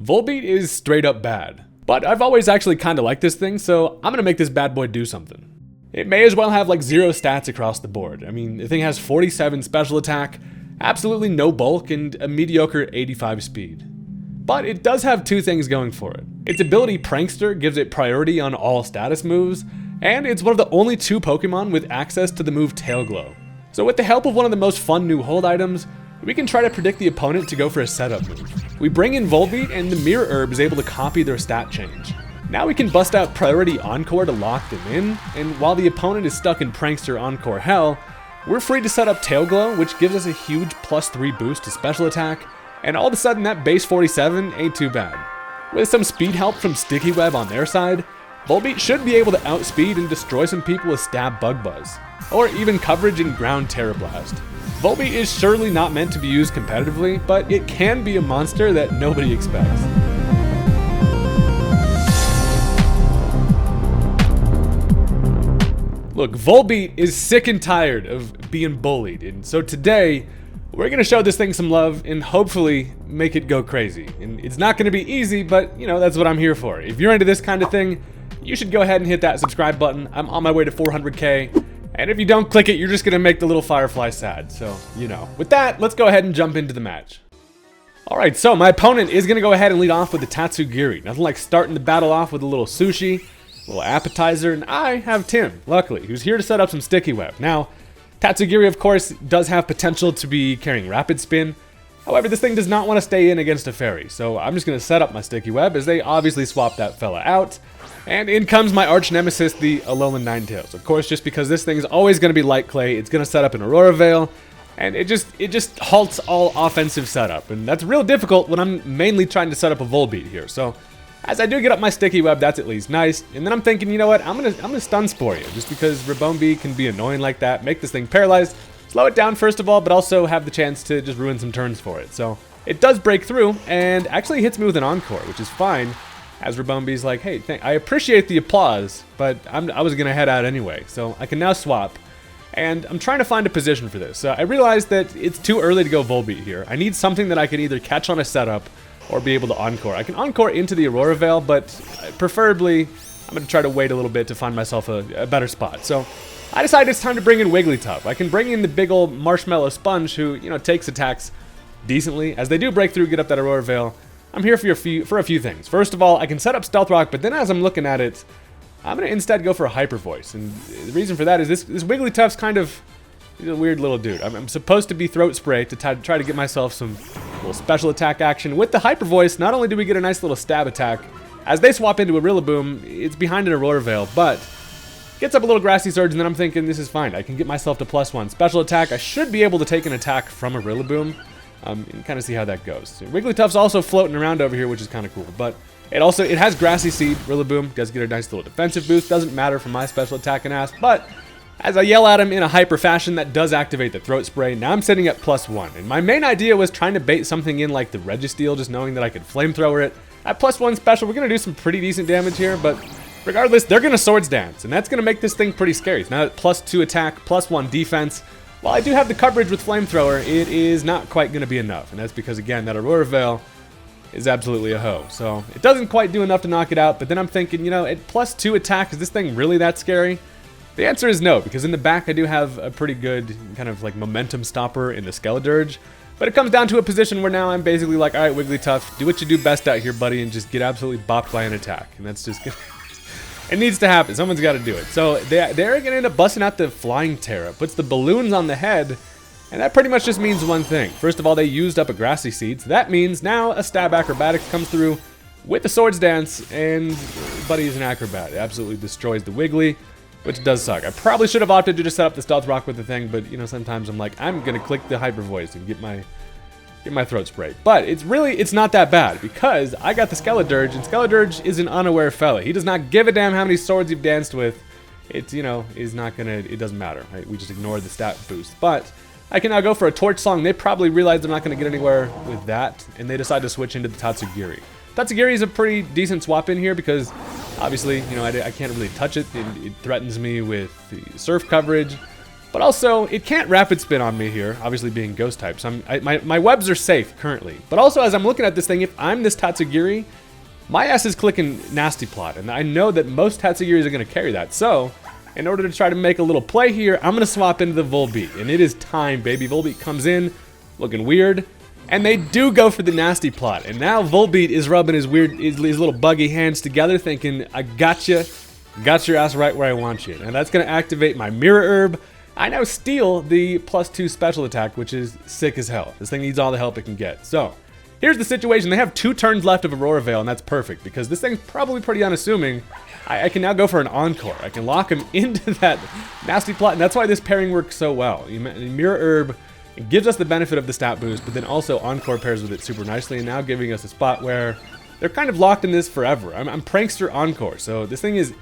Volbeat is straight up bad. But I've always actually kinda liked this thing, so I'm gonna make this bad boy do something. It may as well have like 0 stats across the board. I mean, the thing has 47 special attack, absolutely no bulk, and a mediocre 85 speed. But it does have 2 things going for it. Its ability Prankster gives it priority on all status moves, and it's one of the only 2 Pokemon with access to the move Tail Glow. So with the help of one of the most fun new hold items, we can try to predict the opponent to go for a setup move. We bring in Volbeat and the Mirror Herb is able to copy their stat change. Now we can bust out Priority Encore to lock them in, and while the opponent is stuck in Prankster Encore hell, we're free to set up Tail Glow, which gives us a huge +3 boost to special attack, and all of a sudden that base 47 ain't too bad. With some speed help from Sticky Web on their side, Volbeat should be able to outspeed and destroy some people with Stab Bug Buzz, or even coverage in Ground Terror Blast. Volbeat is surely not meant to be used competitively, but it can be a monster that nobody expects. Look, Volbeat is sick and tired of being bullied, and so today, we're gonna show this thing some love and hopefully make it go crazy. And it's not gonna be easy, but you know, that's what I'm here for. If you're into this kind of thing, you should go ahead and hit that subscribe button. I'm on my way to 400K. And if you don't click it, you're just gonna make the little firefly sad, so, you know. With that, let's go ahead and jump into the match. Alright, so my opponent is gonna go ahead and lead off with the Tatsugiri. Nothing like starting the battle off with a little sushi, a little appetizer, and I have Tim, luckily, who's here to set up some Sticky Web. Now, Tatsugiri, of course, does have potential to be carrying Rapid Spin. However, this thing does not want to stay in against a fairy, so I'm just gonna set up my Sticky Web as they obviously swap that fella out. And in comes my arch nemesis, the Alolan Ninetales. Of course, just because this thing's always going to be light clay, it's going to set up an Aurora Veil, and it just halts all offensive setup. And that's real difficult when I'm mainly trying to set up a Volbeat here. So, as I do get up my Sticky Web, that's at least nice. And then I'm thinking, you know what, I'm gonna Stun Spore you, just because Ribombee can be annoying like that, make this thing paralyzed, slow it down first of all, but also have the chance to just ruin some turns for it. So, it does break through, and actually hits me with an Encore, which is fine. As Ribombee's like, hey, I appreciate the applause, but I was gonna head out anyway, so I can now swap. And I'm trying to find a position for this. So I realized that it's too early to go Volbeat here. I need something that I can either catch on a setup or be able to Encore. I can Encore into the Aurora Veil, but preferably I'm gonna try to wait a little bit to find myself a better spot. So I decided it's time to bring in Wigglytuff. I can bring in the big old Marshmallow Sponge who, you know, takes attacks decently. As they do break through, get up that Aurora Veil, I'm here for a few things. First of all, I can set up Stealth Rock, but then as I'm looking at it, I'm going to instead go for a Hyper Voice. And the reason for that is this Wigglytuff's kind of, he's a weird little dude. I'm supposed to be Throat Spray to try to get myself some little special attack action. With the Hyper Voice, not only do we get a nice little stab attack, as they swap into a Rillaboom, it's behind an Aurora Veil, but gets up a little Grassy Surge, and then I'm thinking, this is fine. I can get myself to +1. Special attack, I should be able to take an attack from a Rillaboom. And kind of see how that goes. So Wigglytuff's also floating around over here, which is kind of cool. But it has Grassy Seed. Rillaboom does get a nice little defensive boost. Doesn't matter for my special attack and ass. But as I yell at him in a hyper fashion, that does activate the Throat Spray. Now I'm sitting at +1. And my main idea was trying to bait something in like the Registeel, just knowing that I could Flamethrower it. At +1 special, we're going to do some pretty decent damage here. But regardless, they're going to Swords Dance. And that's going to make this thing pretty scary. It's now at +2 attack, +1 defense. While I do have the coverage with Flamethrower, it is not quite going to be enough. And that's because, again, that Aurora Veil is absolutely a hoe. So it doesn't quite do enough to knock it out. But then I'm thinking, you know, at +2 attack, is this thing really that scary? The answer is no, because in the back I do have a pretty good kind of like momentum stopper in the Skeledirge. But it comes down to a position where now I'm basically like, all right, Wigglytuff, do what you do best out here, buddy, and just get absolutely bopped by an attack. And that's just gonna... It needs to happen. Someone's got to do it. So they're going to end up busting out the Flying Terra. Puts the balloons on the head. And that pretty much just means one thing. First of all, they used up a Grassy Seed. So that means now a Stab Acrobatics comes through with the Swords Dance. And Buddy is an Acrobat. It absolutely destroys the Wiggly, which does suck. I probably should have opted to just set up the Stealth Rock with the thing. But, you know, sometimes I'm like, I'm going to click the Hyper Voice and get my Throat Spray. But it's not that bad because I got the Skeledirge, and Skeledirge is an unaware fella. He does not give a damn how many swords you've danced with. It's, you know, is not gonna, it doesn't matter, right? We just ignore the stat boost. But I can now go for a Torch Song. They probably realize they're not gonna get anywhere with that, and they decide to switch into the Tatsugiri. Tatsugiri is a pretty decent swap in here because obviously, you know, I can't really touch it. It threatens me with the Surf coverage. But also, it can't rapid spin on me here, obviously being ghost type, so my webs are safe currently. But also, as I'm looking at this thing, if I'm this Tatsugiri, my ass is clicking Nasty Plot, and I know that most Tatsugiris are going to carry that. So, in order to try to make a little play here, I'm going to swap into the Volbeat, and it is time, baby. Volbeat comes in, looking weird, and they do go for the Nasty Plot. And now Volbeat is rubbing his little buggy hands together, thinking, I gotcha, got your ass right where I want you. And that's going to activate my Mirror Herb. I now steal the +2 special attack, which is sick as hell. This thing needs all the help it can get. So, here's the situation. They have 2 turns left of Aurora Veil, and that's perfect, because this thing's probably pretty unassuming. I can now go for an Encore. I can lock him into that Nasty Plot, and that's why this pairing works so well. Mirror Herb gives us the benefit of the stat boost, but then also Encore pairs with it super nicely, and now giving us a spot where they're kind of locked in this forever. I'm Prankster Encore, so this thing is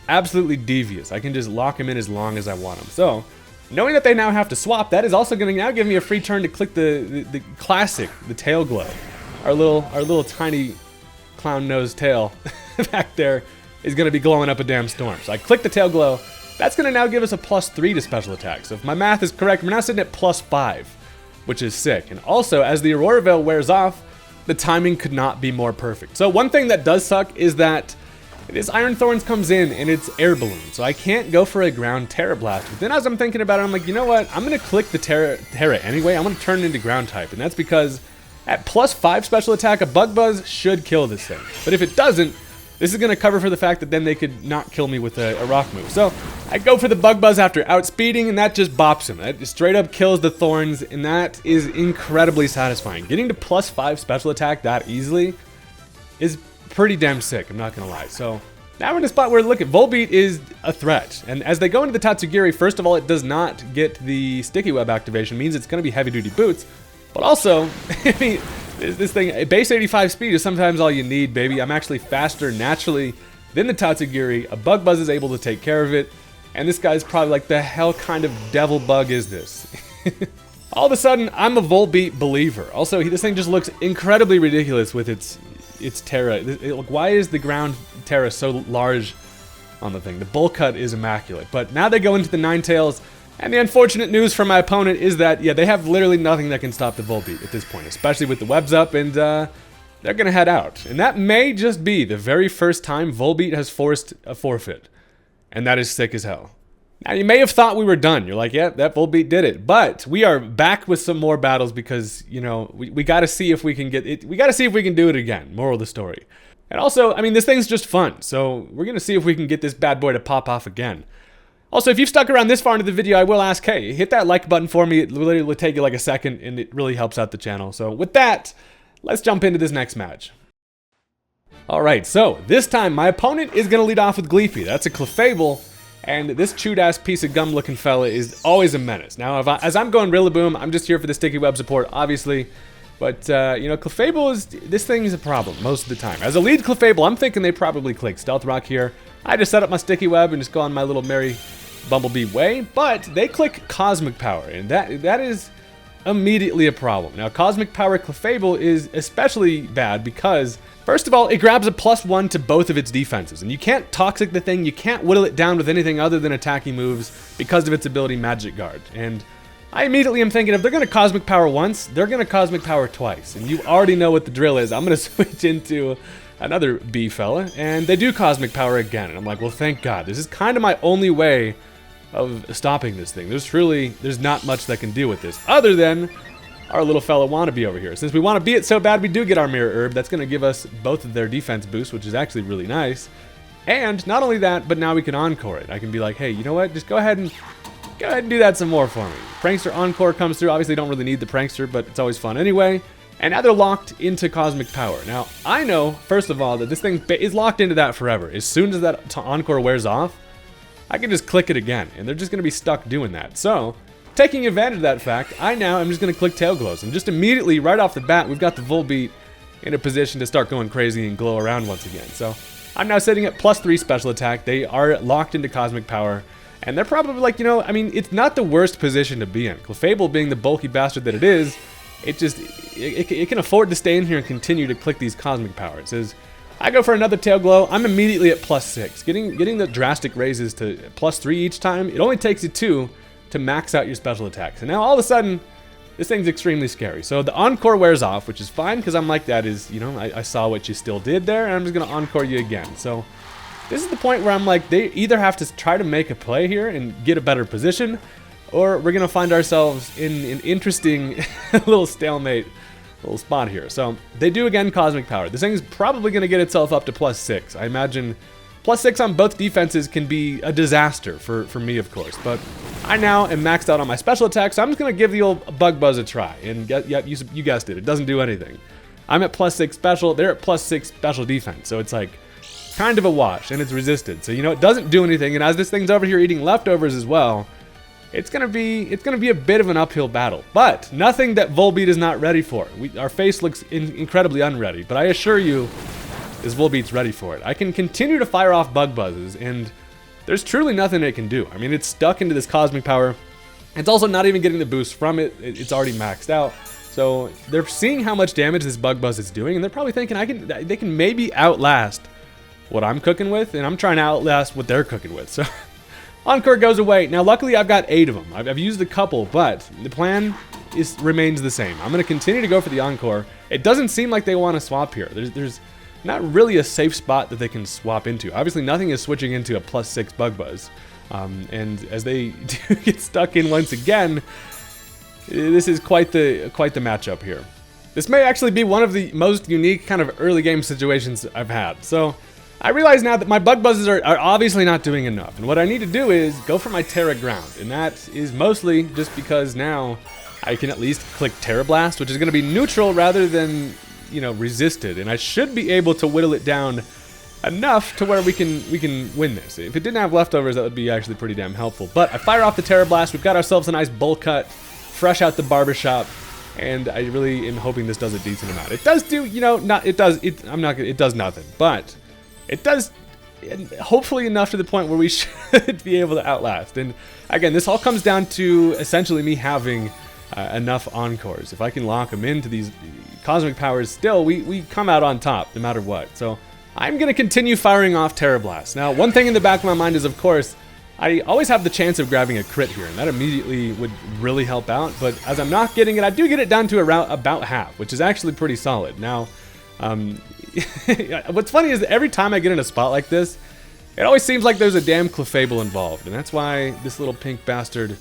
absolutely devious. I can just lock him in as long as I want him. So, knowing that they now have to swap, that is also going to now give me a free turn to click the classic, the Tail Glow. Our little tiny clown nose tail back there is going to be glowing up a damn storm. So I click the Tail Glow. That's going to now give us a +3 to special attack. So if my math is correct, we're now sitting at +5, which is sick. And also, as the Aurora Veil wears off, the timing could not be more perfect. So one thing that does suck is that this Iron Thorns comes in and it's air balloon, so I can't go for a ground Terra Blast. But then as I'm thinking about it, I'm like, you know what? I'm going to click the Terra anyway. I'm going to turn it into ground type, and that's because at +5 special attack, a Bug Buzz should kill this thing. But if it doesn't, this is going to cover for the fact that then they could not kill me with a rock move. So I go for the Bug Buzz after outspeeding, and that just bops him. That straight up kills the Thorns, and that is incredibly satisfying. Getting to +5 special attack that easily is pretty damn sick, I'm not going to lie. So now we're in a spot where, look, Volbeat is a threat. And as they go into the Tatsugiri, first of all, it does not get the Sticky Web activation, means it's going to be heavy-duty boots. But also, I mean, this thing, base 85 speed is sometimes all you need, baby. I'm actually faster naturally than the Tatsugiri. A Bug Buzz is able to take care of it. And this guy's probably like, the hell kind of devil bug is this? All of a sudden, I'm a Volbeat believer. Also, this thing just looks incredibly ridiculous with its Terra. Why is the ground Terra so large on the thing? The bowl cut is immaculate. But now they go into the Ninetales. And the unfortunate news for my opponent is that, yeah, they have literally nothing that can stop the Volbeat at this point, especially with the webs up, and they're going to head out. And that may just be the very first time Volbeat has forced a forfeit. And that is sick as hell. Now, you may have thought we were done. You're like, yeah, that Volbeat did it. But we are back with some more battles because, you know, we got to see if we can get it. We got to see if we can do it again. Moral of the story. And also, I mean, this thing's just fun. So we're going to see if we can get this bad boy to pop off again. Also, if you've stuck around this far into the video, I will ask, hey, hit that like button for me. It literally will take you like a second, and it really helps out the channel. So with that, let's jump into this next match. Alright, so this time my opponent is going to lead off with Gleefy. That's a Clefable, and this chewed-ass piece of gum-looking fella is always a menace. Now, as I'm going Rillaboom, I'm just here for the Sticky Web support, obviously. But, you know, Clefable this thing is a problem most of the time. As a lead Clefable, I'm thinking they probably click Stealth Rock here. I just set up my Sticky Web and just go on my little merry Bumblebee way, but they click Cosmic Power, and that is immediately a problem. Now, Cosmic Power Clefable is especially bad because, first of all, it grabs a +1 to both of its defenses, and you can't Toxic the thing, you can't whittle it down with anything other than attacking moves because of its ability Magic Guard. And I immediately am thinking, if they're going to Cosmic Power once, they're going to Cosmic Power twice, and you already know what the drill is. I'm going to switch into another bee fella, and they do Cosmic Power again, and I'm like, well, thank God. This is kind of my only way of stopping this thing. There's not much that can deal with this, other than our little fella Wannabe over here. Since we want to be it so bad, we do get our Mirror Herb. That's going to give us both of their defense boosts, which is actually really nice. And not only that, but now we can Encore it. I can be like, hey, you know what? Just go ahead and do that some more for me. Prankster Encore comes through. Obviously, don't really need the Prankster, but it's always fun anyway. And now they're locked into Cosmic Power. Now, I know, first of all, that this thing is locked into that forever. As soon as that Encore wears off, I can just click it again, and they're just going to be stuck doing that. So, taking advantage of that fact, I now am just going to click Tail Glows, and just immediately, right off the bat, we've got the Volbeat in a position to start going crazy and glow around once again. So, I'm now sitting at +3 special attack. They are locked into Cosmic Power, and they're probably like, you know, I mean, it's not the worst position to be in. Clefable being the bulky bastard that it is, it can afford to stay in here and continue to click these Cosmic Powers. I go for another Tail Glow. I'm immediately at +6. Getting the drastic raises to +3 each time. It only takes you 2 to max out your special attacks. And now all of a sudden, this thing's extremely scary. So the Encore wears off, which is fine, because I'm like, that is, you know, I saw what you still did there, and I'm just going to Encore you again. So this is the point where I'm like, they either have to try to make a play here and get a better position, or we're going to find ourselves in an interesting little stalemate little spot here. So they do again Cosmic Power. This thing's probably going to get itself up to +6. I imagine +6 on both defenses can be a disaster for me, of course. But I now am maxed out on my special attack, so I'm just going to give the old Bug Buzz a try. And yep, you guessed it. It doesn't do anything. I'm at +6 special. They're at +6 special defense. So it's like kind of a wash, and it's resisted. So, you know, it doesn't do anything. And as this thing's over here eating leftovers as well, it's gonna be a bit of an uphill battle, but nothing that Volbeat is not ready for. Our face looks incredibly unready, but I assure you, this Volbeat's ready for it. I can continue to fire off Bug Buzzes, and there's truly nothing it can do. I mean, it's stuck into this Cosmic Power. It's also not even getting the boost from it. It's already maxed out. So they're seeing how much damage this Bug Buzz is doing, and they're probably thinking they can maybe outlast what I'm cooking with, and I'm trying to outlast what they're cooking with. So. Encore goes away. Now, luckily, I've got 8 of them. I've used a couple, but the plan remains the same. I'm going to continue to go for the Encore. It doesn't seem like they want to swap here. There's not really a safe spot that they can swap into. Obviously, nothing is switching into a +6 Bug Buzz. And as they do get stuck in once again, this is quite the matchup here. This may actually be one of the most unique kind of early game situations I've had. So I realize now that my Bug Buzzes are obviously not doing enough, and what I need to do is go for my Terra Ground, and that is mostly just because now I can at least click Terra Blast, which is going to be neutral rather than, you know, resisted, and I should be able to whittle it down enough to where we can win this. If it didn't have leftovers, that would be actually pretty damn helpful. But I fire off the Terra Blast. We've got ourselves a nice bowl cut, fresh out the barbershop, and I really am hoping this does a decent amount. It does do, you know, it does nothing, but it does hopefully enough to the point where we should be able to outlast. And again, this all comes down to essentially me having enough Encores. If I can lock them into these Cosmic Powers, still, we come out on top no matter what. So I'm going to continue firing off Terra Blast. Now, one thing in the back of my mind is, of course, I always have the chance of grabbing a crit here, and that immediately would really help out. But as I'm not getting it, I do get it down to around about half, which is actually pretty solid. Now, what's funny is that every time I get in a spot like this, it always seems like there's a damn Clefable involved, and that's why this little pink bastard,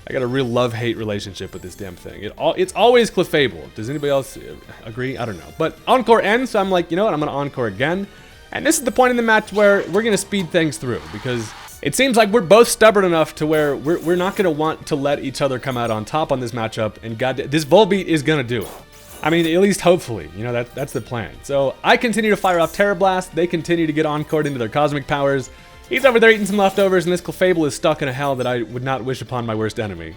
I got a real love-hate relationship with this damn thing. It's always Clefable. Does anybody else agree? I don't know. But Encore ends, so I'm like, you know what, I'm going to Encore again. And this is the point in the match where we're going to speed things through, because it seems like we're both stubborn enough to where we're not going to want to let each other come out on top on this matchup, and this Volbeat is going to do it. I mean, at least hopefully, you know, that's the plan. So I continue to fire off Terra Blast. They continue to get Encored into their Cosmic Powers. He's over there eating some leftovers, and this Clefable is stuck in a hell that I would not wish upon my worst enemy.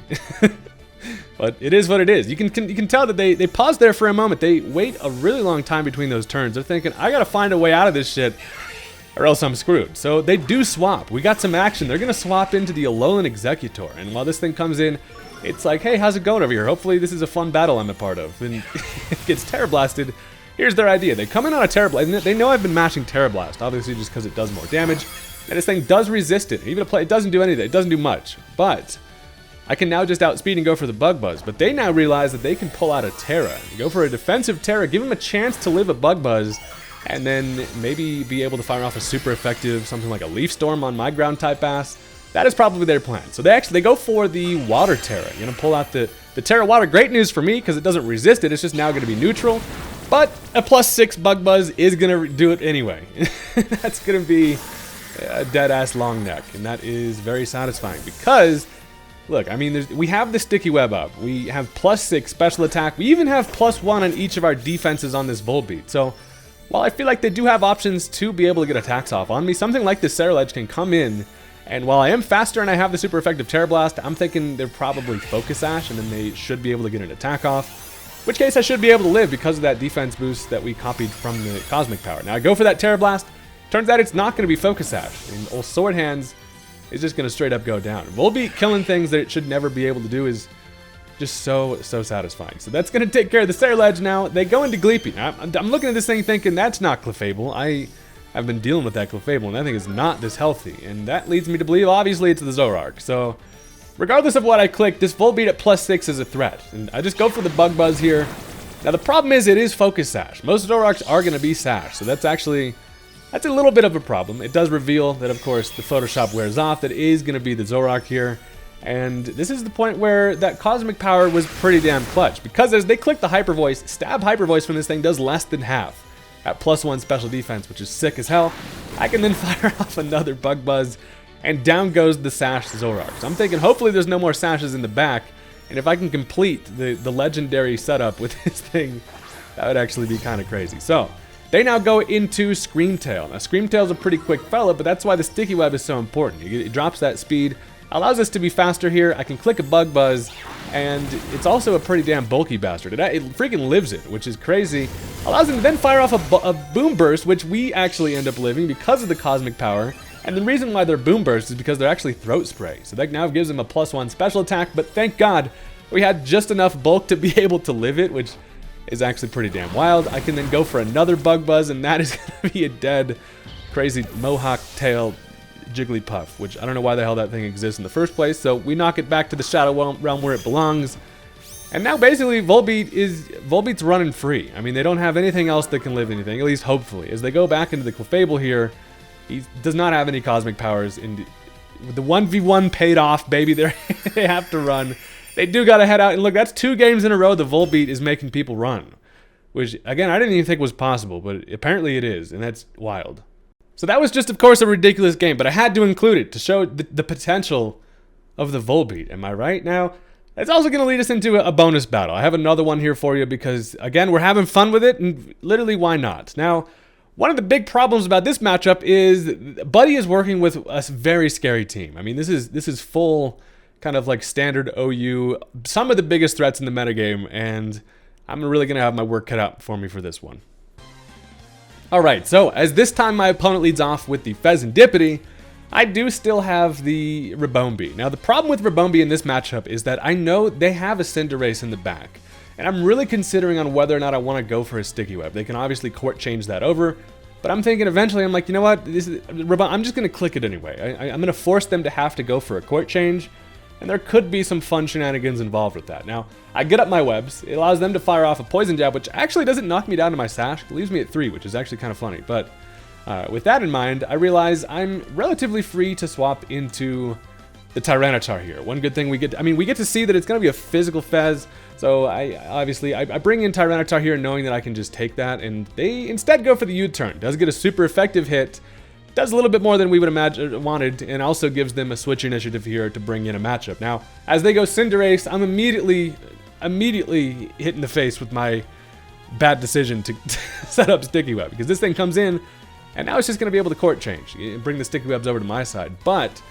But it is what it is. You can tell that they pause there for a moment. They wait a really long time between those turns. They're thinking, I gotta find a way out of this shit, or else I'm screwed. So they do swap. We got some action. They're gonna swap into the Alolan Executor, and while this thing comes in, it's like, hey, how's it going over here? Hopefully this is a fun battle I'm a part of. And it gets Terra Blasted. Here's their idea. They come in on a Terra Blast, and they know I've been mashing Terra Blast, obviously just because it does more damage. And this thing does resist it. Even it doesn't do anything. It doesn't do much. But I can now just outspeed and go for the Bug Buzz. But they now realize that they can pull out a Terra. Go for a defensive Terra, give them a chance to live a Bug Buzz, and then maybe be able to fire off a super effective, something like a Leaf Storm on my ground type ass. That is probably their plan. So they go for the Water Terra. You're gonna pull out the Terra Water. Great news for me because it doesn't resist it. It's just now gonna be neutral. But a +6 Bug Buzz is gonna do it anyway. That's gonna be a dead ass long neck, and that is very satisfying because, look, I mean, we have the Sticky Web up. We have +6 special attack. We even have +1 on each of our defenses on this Volbeat. So while I feel like they do have options to be able to get attacks off on me, something like the Ceruledge can come in. And while I am faster and I have the super effective Terra Blast, I'm thinking they're probably Focus Sash, and then they should be able to get an attack off. In which case I should be able to live because of that defense boost that we copied from the Cosmic Power. Now I go for that Terra Blast. Turns out it's not going to be Focus Sash. And old Sword Hands is just going to straight up go down. Volbeat killing things that it should never be able to do is just so satisfying. So that's going to take care of the Ceruledge now. They go into Gleepy. Now, I'm looking at this thing thinking that's not Clefable. I've been dealing with that Clefable, and that thing is not this healthy. And that leads me to believe, obviously, it's the Zoroark. So regardless of what I click, this Volbeat at +6 is a threat. And I just go for the Bug Buzz here. Now the problem is it is Focus Sash. Most Zoroarks are going to be Sash, so that's a little bit of a problem. It does reveal that, of course, the Photoshop wears off. That is going to be the Zoroark here. And this is the point where that Cosmic Power was pretty damn clutch. Because as they click the Hyper Voice, stab Hyper Voice from this thing does less than half at +1 special defense, which is sick as hell. I can then fire off another Bug Buzz, and down goes the Sash Zoroark. So I'm thinking hopefully there's no more Sashes in the back. And if I can complete the legendary setup with this thing, that would actually be kind of crazy. So they now go into Screamtail. Now Screamtail's a pretty quick fella, but that's why the Sticky Web is so important. It drops that speed, allows us to be faster here. I can click a Bug Buzz, and it's also a pretty damn bulky bastard. It freaking lives it, which is crazy. Allows him to then fire off a Boom Burst, which we actually end up living because of the Cosmic Power. And the reason why they're Boom Burst is because they're actually Throat Spray. So that now gives him a +1 special attack, but thank God we had just enough bulk to be able to live it, which is actually pretty damn wild. I can then go for another Bug Buzz, and that is going to be a dead, crazy Mohawk Tail Jigglypuff, which I don't know why the hell that thing exists in the first place. So we knock it back to the Shadow Realm where it belongs. And now basically Volbeat's running free. I mean, they don't have anything else that can live anything, at least hopefully. As they go back into the Clefable here, he does not have any Cosmic Powers. And the 1v1 paid off, baby. They have to run. They do got to head out. And look, that's 2 games in a row the Volbeat is making people run. Which, again, I didn't even think was possible, but apparently it is. And that's wild. So that was just, of course, a ridiculous game. But I had to include it to show the potential of the Volbeat. Am I right? Now, it's also going to lead us into a bonus battle. I have another one here for you because, again, we're having fun with it. And literally, why not? Now, one of the big problems about this matchup is Buddy is working with a very scary team. I mean, this is full kind of like standard OU, some of the biggest threats in the metagame, and I'm really going to have my work cut out for me for this one. Alright, so as this time my opponent leads off with the Fezandipity, I do still have the Ribombee. Now the problem with Ribombee in this matchup is that I know they have a Cinderace in the back. And I'm really considering on whether or not I want to go for a Sticky Web. They can obviously court change that over, but I'm thinking eventually, I'm like, you know what, I'm just going to click it anyway. I'm going to force them to have to go for a court change, and there could be some fun shenanigans involved with that. Now, I get up my webs. It allows them to fire off a Poison Jab, which actually doesn't knock me down to my Sash. It leaves me at 3, which is actually kind of funny. But with that in mind, I realize I'm relatively free to swap into the Tyranitar here. One good thing we get to see that it's going to be a physical Fez. So I bring in Tyranitar here knowing that I can just take that, and they instead go for the U-turn. Does get a super effective hit, does a little bit more than we would imagine wanted, and also gives them a switch initiative here to bring in a matchup. Now, as they go Cinderace, I'm immediately hit in the face with my bad decision to set up Sticky Web, because this thing comes in, and now it's just going to be able to court change, bring the Sticky Webs over to my side. But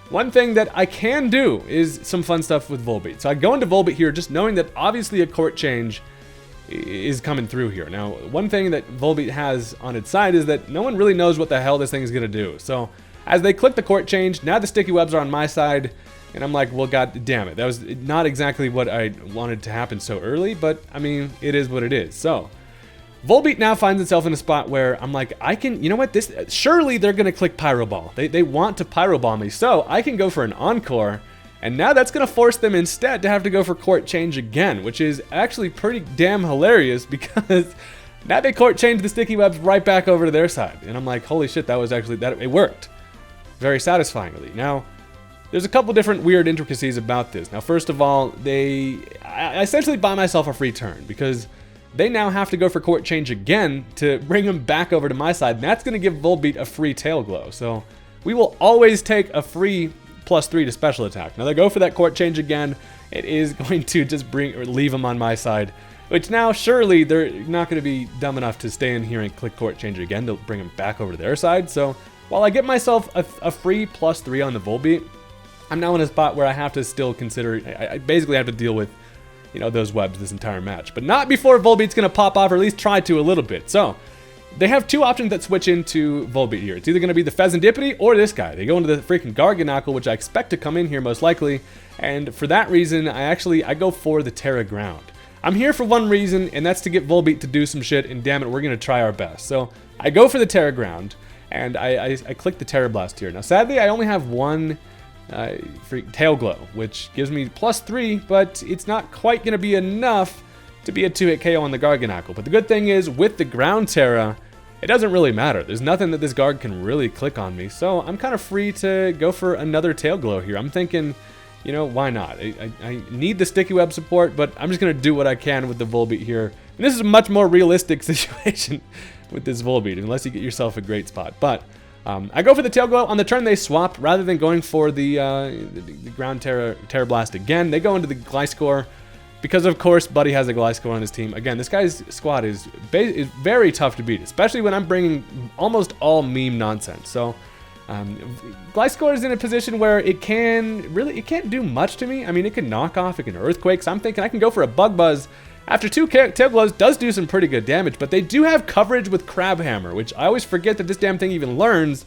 one thing that I can do is some fun stuff with Volbeat. So I go into Volbeat here just knowing that obviously a court change is coming through here. Now, one thing that Volbeat has on its side is that no one really knows what the hell this thing is going to do. So as they click the court change, now the Sticky Webs are on my side, and I'm like, well, god damn it. That was not exactly what I wanted to happen so early, but I mean, it is what it is. So Volbeat now finds itself in a spot where I'm like, you know what, surely they're going to click Pyro Ball. They want to Pyro Ball me, so I can go for an Encore, and now that's going to force them instead to have to go for Court Change again, which is actually pretty damn hilarious because now they Court Change the Sticky Webs right back over to their side. And I'm like, holy shit, it worked. Very satisfyingly. Now, there's a couple different weird intricacies about this. Now, first of all, I essentially buy myself a free turn because they now have to go for Court Change again to bring them back over to my side, and that's going to give Volbeat a free Tail Glow. So we will always take a free +3 to special attack. Now they go for that Court Change again. It is going to just leave them on my side, which now surely they're not going to be dumb enough to stay in here and click Court Change again to bring them back over to their side. So while I get myself a free +3 on the Volbeat, I'm now in a spot where I have to still consider, I basically have to deal with those webs this entire match. But not before Volbeat's going to pop off, or at least try to a little bit. So they have two options that switch into Volbeat here. It's either going to be the Fezandipity or this guy. They go into the freaking Garganacl, which I expect to come in here most likely. And for that reason, I go for the Terra Ground. I'm here for one reason, and that's to get Volbeat to do some shit, and damn it, we're going to try our best. So I go for the Terra Ground, and I click the Terra Blast here. Now sadly, I only have one Tail Glow, which gives me +3, but it's not quite going to be enough to be a 2-hit KO on the Garganacl. But the good thing is, with the Ground Terra, it doesn't really matter. There's nothing that this Garg can really click on me, so I'm kind of free to go for another Tail Glow here. I'm thinking, you know, why not? I need the Sticky Web support, but I'm just going to do what I can with the Volbeat here. And this is a much more realistic situation with this Volbeat, unless you get yourself a great spot. But I go for the Tail Glow. On the turn they swap, rather than going for the Ground Terra Blast again, they go into the Gliscor, because of course Buddy has a Gliscor on his team. Again, this guy's squad is very tough to beat, especially when I'm bringing almost all meme nonsense. So Gliscor is in a position where it can't do much to me. I mean, it can knock off, it can Earthquake, so I'm thinking I can go for a Bug Buzz. After 2 Tail Glows does do some pretty good damage, but they do have coverage with Crab Hammer, which I always forget that this damn thing even learns,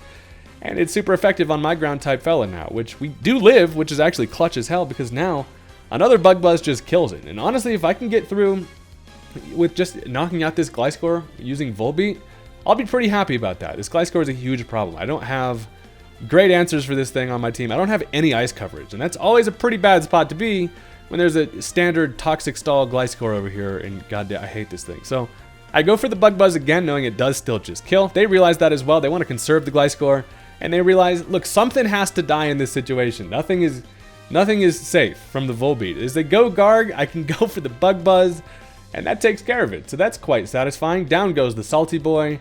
and it's super effective on my ground type fella now, which we do live, which is actually clutch as hell, because now another Bug Buzz just kills it. And honestly, if I can get through with just knocking out this Gliscor using Volbeat, I'll be pretty happy about that. This Gliscor is a huge problem. I don't have great answers for this thing on my team. I don't have any ice coverage, and that's always a pretty bad spot to be when there's a standard Toxic Stall Gliscor over here, and goddamn, I hate this thing. So I go for the Bug Buzz again, knowing it does still just kill. They realize that as well. They want to conserve the Gliscor, and they realize, look, something has to die in this situation. Nothing is safe from the Volbeat. As they go Garg, I can go for the Bug Buzz, and that takes care of it. So that's quite satisfying. Down goes the Salty Boy.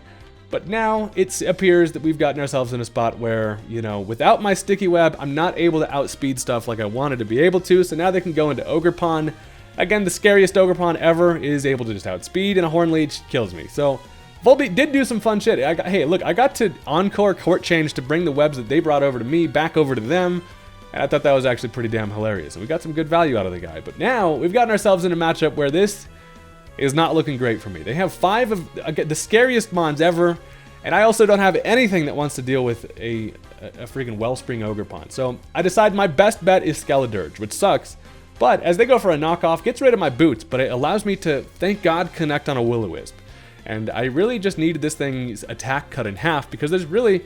But now it appears that we've gotten ourselves in a spot where, you know, without my Sticky Web, I'm not able to outspeed stuff like I wanted to be able to. So now they can go into Ogerpon. Again, the scariest Ogerpon ever is able to just outspeed, and a Horn Leech kills me. So Volbeat did do some fun shit. Hey, look, I got to Encore Court Change to bring the webs that they brought over to me back over to them. And I thought that was actually pretty damn hilarious. And we got some good value out of the guy. But now we've gotten ourselves in a matchup where this is not looking great for me. They have 5 of the scariest mons ever, and I also don't have anything that wants to deal with a freaking Wellspring Ogerpon. So I decide my best bet is Skeledirge, which sucks, but as they go for a knockoff, gets rid of my boots, but it allows me to, thank God, connect on a Will-O-Wisp. And I really just needed this thing's attack cut in half, because there's really,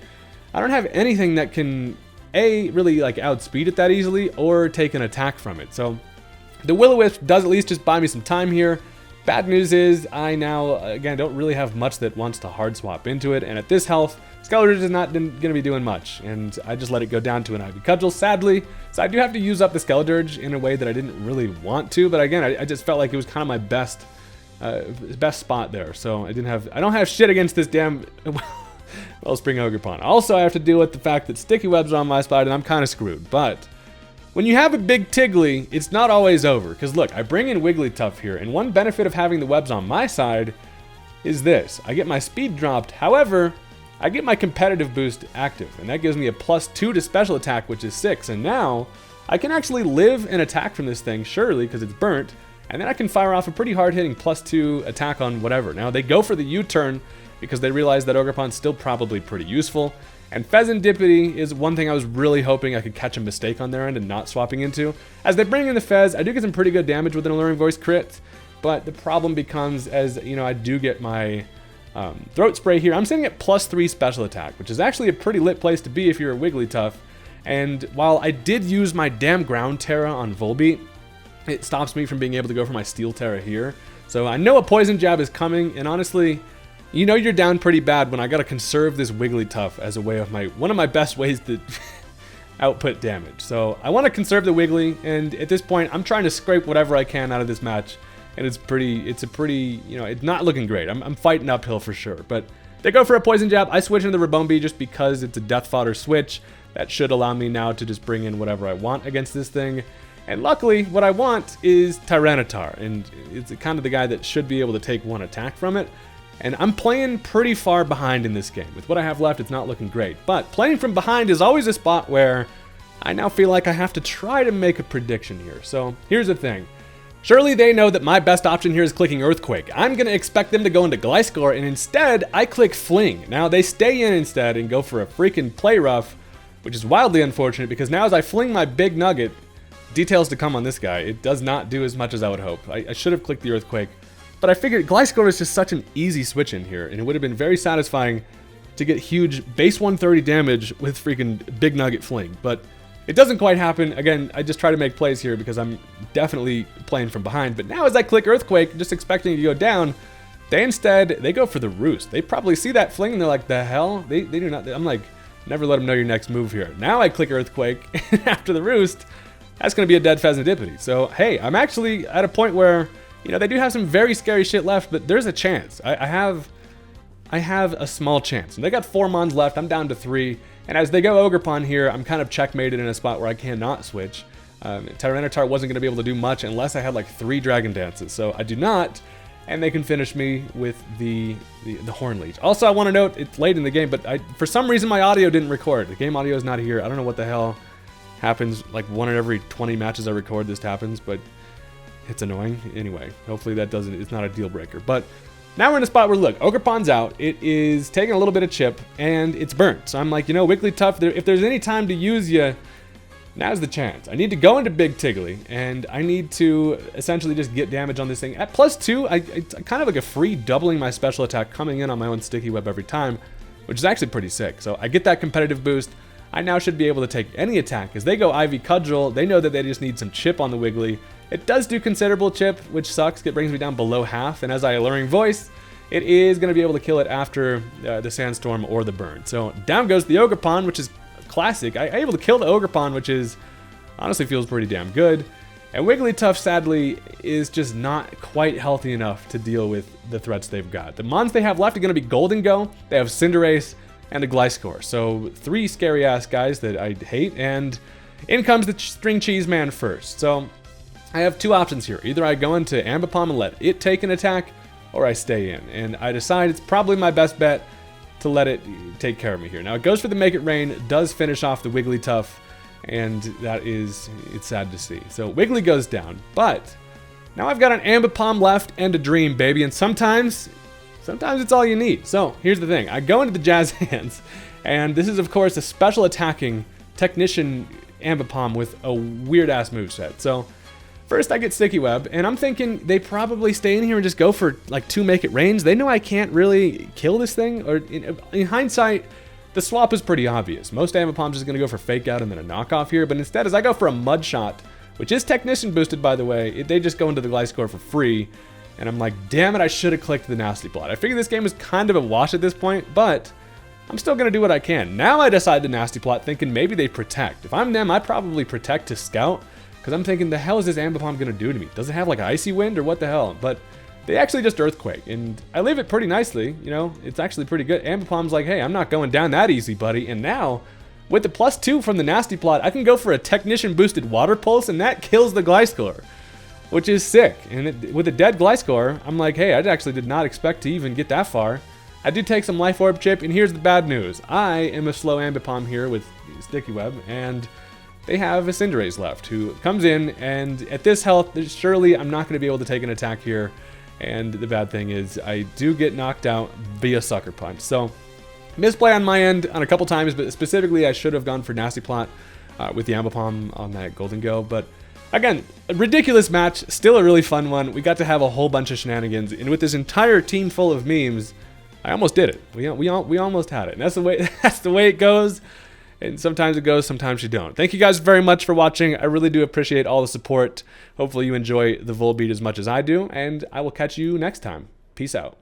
I don't have anything that can, really like outspeed it that easily, or take an attack from it. So the Will-O-Wisp does at least just buy me some time here. Bad news is I now, again, don't really have much that wants to hard swap into it, and at this health, Skeledirge is not going to be doing much, and I just let it go down to an Ivy Cudgel, sadly. So I do have to use up the Skeledirge in a way that I didn't really want to, but again, I just felt like it was kind of my best spot there. So I don't have shit against this damn Wellspring Ogerpon. Also, I have to deal with the fact that Sticky Web's on my side, and I'm kind of screwed, but when you have a big Tigly, it's not always over, because look, I bring in Wigglytuff here, and one benefit of having the webs on my side is this. I get my speed dropped, however, I get my competitive boost active, and that gives me a +2 to special attack, which is 6, and now I can actually live an attack from this thing, surely, because it's burnt, and then I can fire off a pretty hard-hitting +2 attack on whatever. Now, they go for the U-turn, because they realize that Ogerpon's still probably pretty useful. And Fezandipity is one thing I was really hoping I could catch a mistake on their end and not swapping into. As they bring in the Fez, I do get some pretty good damage with an Alluring Voice crit, but the problem becomes, as you know, I do get my Throat Spray here. I'm sitting at +3 special attack, which is actually a pretty lit place to be if you're a Wigglytuff. And while I did use my damn Ground Terra on Volbeat, it stops me from being able to go for my Steel Terra here. So I know a Poison Jab is coming, and honestly, you know you're down pretty bad when I gotta conserve this Wigglytuff as a way of one of my best ways to output damage. So I want to conserve the Wiggly, and at this point I'm trying to scrape whatever I can out of this match, and it's not looking great. I'm fighting uphill for sure, but they go for a Poison Jab. I switch into the Rabombi just because it's a Death Fodder switch. That should allow me now to just bring in whatever I want against this thing. And luckily, what I want is Tyranitar, and it's kind of the guy that should be able to take one attack from it. And I'm playing pretty far behind in this game. With what I have left, it's not looking great. But playing from behind is always a spot where I now feel like I have to try to make a prediction here. So here's the thing. Surely they know that my best option here is clicking Earthquake. I'm going to expect them to go into Gliscor, and instead, I click Fling. Now, they stay in instead and go for a freaking Play Rough, which is wildly unfortunate, because now as I fling my big nugget, details to come on this guy, it does not do as much as I would hope. I should have clicked the Earthquake. But I figured Gliscor is just such an easy switch in here, and it would have been very satisfying to get huge base 130 damage with freaking Big Nugget Fling. But It doesn't quite happen. Again, I just try to make plays here because I'm definitely playing from behind. But now as I click Earthquake, just expecting to go down, they go for the roost. They probably see that fling and they're like, the hell? They do not. I'm like, never let them know your next move here. Now I click Earthquake, and after the roost, that's going to be a dead Pheasantipity. So, hey, I'm actually at a point where, you know, they do have some very scary shit left, but there's a chance. I have a small chance. And they got 4 Mons left. I'm down to 3. And as they go Ogerpon here, I'm kind of checkmated in a spot where I cannot switch. Tyranitar wasn't going to be able to do much unless I had like 3 Dragon Dances. So I do not. And they can finish me with the Horn Leech. Also, I want to note, it's late in the game, but for some reason my audio didn't record. The game audio is not here. I don't know what the hell happens. Like 1 in every 20 matches I record, this happens, but it's annoying. Anyway, hopefully it's not a deal breaker. But now we're in a spot where, look, Ogerpon's out. It is taking a little bit of chip, and it's burnt. So I'm like, you know, Wigglytuff, if there's any time to use you, now's the chance. I need to go into Big Tiggly, and I need to essentially just get damage on this thing. At +2, it's kind of like a free doubling my special attack coming in on my own Sticky Web every time, which is actually pretty sick. So I get that competitive boost. I now should be able to take any attack. As they go Ivy Cudgel, they know that they just need some chip on the Wiggly. It does do considerable chip, which sucks. It brings me down below half, and as I Alluring Voice, it is going to be able to kill it after the Sandstorm or the Burn. So down goes the Ogerpon, which is classic. I'm able to kill the Ogerpon, which is honestly feels pretty damn good. And Wigglytuff, sadly, is just not quite healthy enough to deal with the threats they've got. The Mons they have left are going to be Golden Go. They have Cinderace and a Gliscor. So 3 scary-ass guys that I hate. And in comes the String Cheese Man first. So I have 2 options here. Either I go into Ambipom and let it take an attack, or I stay in. And I decide it's probably my best bet to let it take care of me here. Now it goes for the Make It Rain, does finish off the Wigglytuff, and it's sad to see. So Wiggly goes down, but now I've got an Ambipom left and a Dream, baby, and sometimes it's all you need. So here's the thing. I go into the Jazz Hands, and this is, of course, a special attacking Technician Ambipom with a weird-ass moveset. So first I get Sticky Web, and I'm thinking they probably stay in here and just go for like 2 Make It Rains. They know I can't really kill this thing, or in hindsight, the swap is pretty obvious. Most Ambipoms is going to go for Fake Out and then a knockoff here, but instead as I go for a Mud Shot, which is Technician boosted by the way, they just go into the Gliscor for free, and I'm like, damn it, I should have clicked the Nasty Plot. I figured this game was kind of a wash at this point, but I'm still going to do what I can. Now I decide to Nasty Plot thinking maybe they protect. If I'm them, I'd probably protect to Scout, because I'm thinking, the hell is this Ambipom going to do to me? Does it have like Icy Wind or what the hell? But they actually just Earthquake, and I leave it pretty nicely, you know, it's actually pretty good. Ambipom's like, hey, I'm not going down that easy, buddy, and now, with the +2 from the Nasty Plot, I can go for a Technician boosted Water Pulse, and that kills the Gliscor, which is sick. And with a dead Gliscor, I'm like, hey, I actually did not expect to even get that far. I do take some Life Orb chip, and here's the bad news. I am a slow Ambipom here with Sticky Web, and they have a Cinderace left, who comes in, and at this health, surely I'm not going to be able to take an attack here. And the bad thing is, I do get knocked out via Sucker Punch. So, misplay on my end on a couple times, but specifically I should have gone for Nasty Plot with the Ambipom on that Golden Go. But again, a ridiculous match, still a really fun one. We got to have a whole bunch of shenanigans, and with this entire team full of memes, I almost did it. We almost had it, and that's the way it goes. And sometimes it goes, sometimes you don't. Thank you guys very much for watching. I really do appreciate all the support. Hopefully you enjoy the Volbeat as much as I do, and I will catch you next time. Peace out.